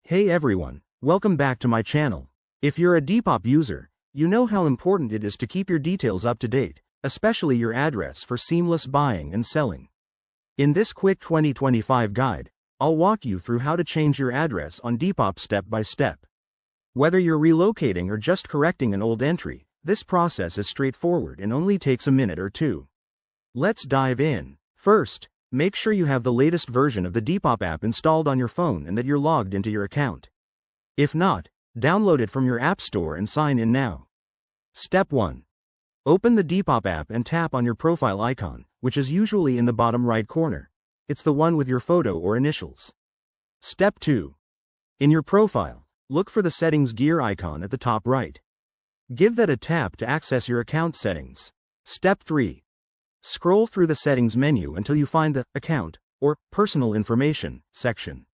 Hey everyone, welcome back to my channel. If you're a Depop user, you know how important it is to keep your details up to date, especially your address for seamless buying and selling. In this quick 2025 guide, I'll walk you through how to change your address on Depop step by step. Whether you're relocating or just correcting an old entry, this process is straightforward and only takes a minute or two. Let's dive in. First, make sure you have the latest version of the Depop app installed on your phone and that you're logged into your account. If not, download it from your app store and sign in now. Step 1. Open the Depop app and tap on your profile icon, which is usually in the bottom right corner. It's the one with your photo or initials. Step 2. In your profile, look for the settings gear icon at the top right. Give that a tap to access your account settings. Step 3. Scroll through the settings menu until you find the Account or Personal Information section.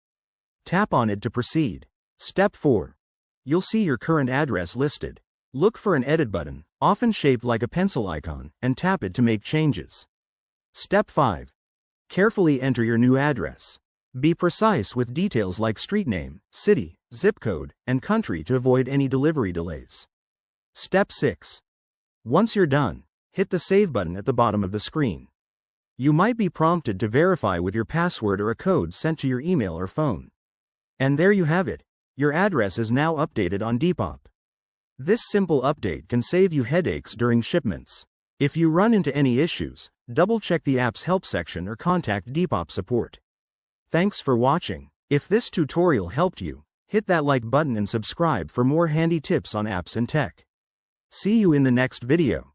Tap on it to proceed. Step 4. You'll see your current address listed. Look for an Edit button, often shaped like a pencil icon, and tap it to make changes. Step 5. Carefully enter your new address. Be precise with details like street name, city, zip code, and country to avoid any delivery delays. Step 6. Once you're done, hit the Save button at the bottom of the screen. You might be prompted to verify with your password or a code sent to your email or phone. And there you have it. Your address is now updated on Depop. This simple update can save you headaches during shipments. If you run into any issues, double-check the app's help section or contact Depop support. Thanks for watching. If this tutorial helped you, hit that like button and subscribe for more handy tips on apps and tech. See you in the next video.